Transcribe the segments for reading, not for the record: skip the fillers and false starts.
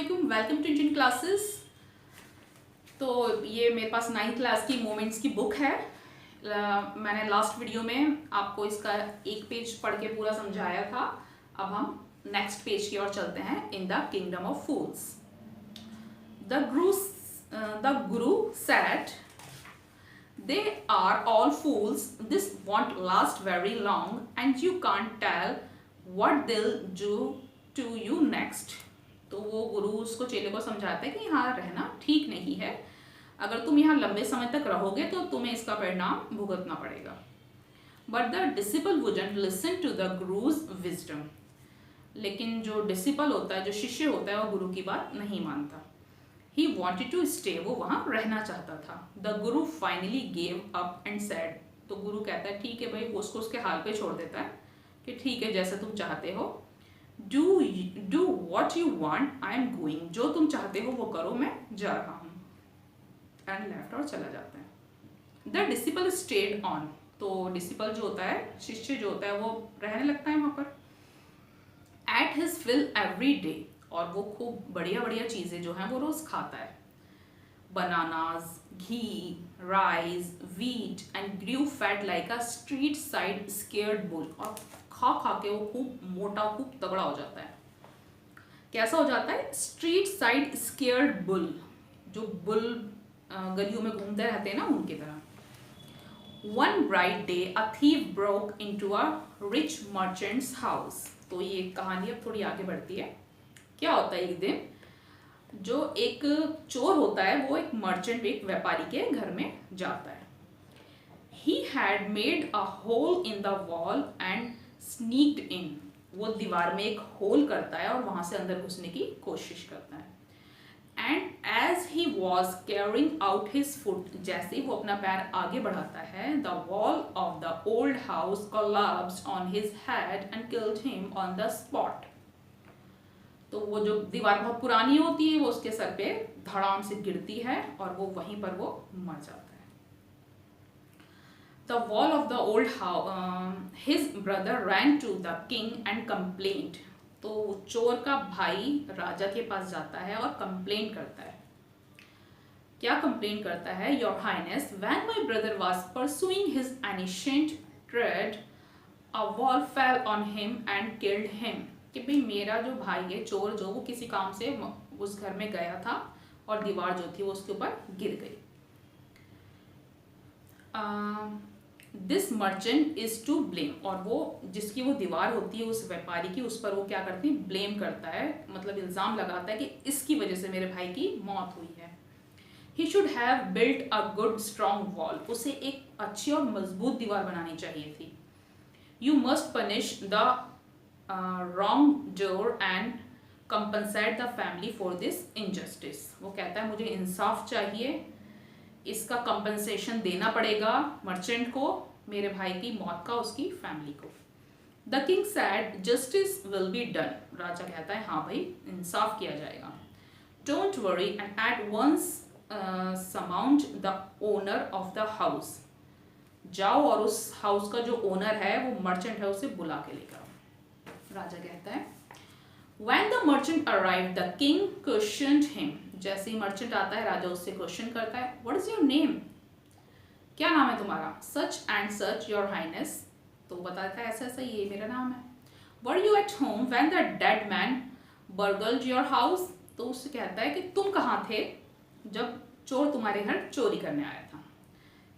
अस्सलामुअलैकुम, welcome to Indian classes. तो ये मेरे पास 9th क्लास की मोमेंट्स की बुक है। मैंने लास्ट वीडियो में आपको इसका एक पेज पढ़ के पूरा समझाया था। अब हम नेक्स्ट पेज की ओर चलते हैं। In the kingdom of fools the Guru said, they are all fools, this won't last very long and you can't tell what they'll do to you next। तो वो गुरु उसको चेले को समझाता है कि यहाँ रहना ठीक नहीं है, अगर तुम यहाँ लंबे समय तक रहोगे तो तुम्हें इसका परिणाम भुगतना पड़ेगा। But the disciple wouldn't listen to the guru's wisdom. लेकिन जो डिसिपल होता है, जो शिष्य होता है, वो गुरु की बात नहीं मानता। He wanted to stay, वो वहाँ रहना चाहता था। The Guru finally gave up and said, तो गुरु कहता है ठीक है भाई, वो उसको उसके हाल पे छोड़ देता है कि ठीक है जैसे तुम चाहते हो। Do what you want, I am going, जो तुम चाहते हो वो करो, मैं जा रहा हूँ। And left, और चला जाता है। The disciple stayed on, तो डिसिपल जो होता है, शिष्य जो होता है, वो रहने लगता है वहाँ पर। At his fill every day, और वो खूब बढ़िया बढ़िया चीज़ें जो हैं वो रोज़ खाता है। Bananas, ghee, rice, wheat and Guru fat like a street side scared bull. और खा खा के वो खूब मोटा, खूब तगड़ा हो जाता है। कैसा हो जाता है? स्ट्रीट साइड स्केयर्ड बुल, जो बुल गलियों में घूमते रहते हैं ना, उनकी तरह। One bright day a thief broke into a rich merchants house. तो ये कहानी अब थोड़ी आगे बढ़ती है। क्या होता है, एक दिन जो एक चोर होता है वो एक मर्चेंट, एक व्यापारी के घर में जाता है। He had made a hole in the wall and sneaked in। वो दीवार में एक होल करता है और वहां से अंदर घुसने की कोशिश करता है। And as he was carrying out his foot, जैसे वो अपना पैर आगे बढ़ाता है, the wall of the old house collapsed on his head and killed him on the spot। तो वो जो दीवार बहुत पुरानी होती है वो उसके सर पे धड़ाम से गिरती है और वो वहीं पर वो मर जाता है। The wall of the old house, his brother ran to the king and complaint. तो चोर का भाई राजा के पास जाता है और कंप्लेंट करता है। क्या कंप्लेंट करता है? Your highness, when my brother was pursuing his ancient trade, a wall fell on him and killed him. कि भाई मेरा जो भाई है चोर, जो वो किसी काम से उस घर में गया था और दीवार जो थी वो उसके ऊपर गिर गई। This merchant is to blame. और वो जिसकी वो दीवार होती है उस व्यापारी की, उस पर वो क्या करती है? ब्लेम करता है, मतलब इल्ज़ाम लगाता है कि इसकी वजह से मेरे भाई की मौत हुई है। He should have built a good strong wall. उसे एक अच्छी और मजबूत दीवार बनानी चाहिए थी। You must punish the wrongdoer and compensate the family for this injustice। वो कहता है मुझे इंसाफ चाहिए, इसका कंपनसेशन देना पड़ेगा मर्चेंट को, मेरे भाई की मौत का, उसकी फैमिली को। The king said, justice will be done. राजा कहता है हाँ भाई, इंसाफ किया जाएगा। Don't worry and at once summon the owner of the house. जाओ और उस हाउस का जो ओनर है, वो मर्चेंट है, उसे बुला के लेकर आओ। राजा कहता है When the merchant arrived, the king questioned him। जैसे ही मर्चेंट आता है, राजा उससे क्वेश्चन करता है, What is your name? क्या नाम है तुम्हारा? Such and such, your highness। तो बताता है ऐसा ऐसा, ये मेरा नाम है। Were you at home when the dead man burgled your house? तो उससे कहता है कि तुम कहाँ थे जब चोर तुम्हारे घर चोरी करने आया था।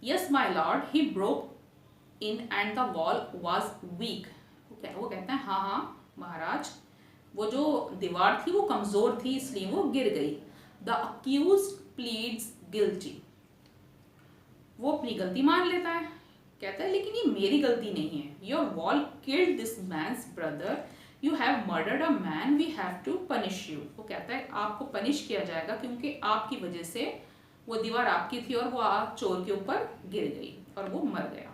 Yes my lord, he broke in and the wall was weak। वो कहता है हाँ हाँ महाराज, वो जो दीवार थी वो कमजोर थी, इसलिए वो गिर गई। The accused pleads guilty. वो अपनी गलती मान लेता है, कहता है लेकिन ये मेरी गलती नहीं है। Your wall killed this man's brother, you have murdered a man, we have to punish you. वो कहता है आपको पनिश किया जाएगा क्योंकि आपकी वजह से वो दीवार आपकी थी और वो चोर के ऊपर गिर गई और वो मर गया।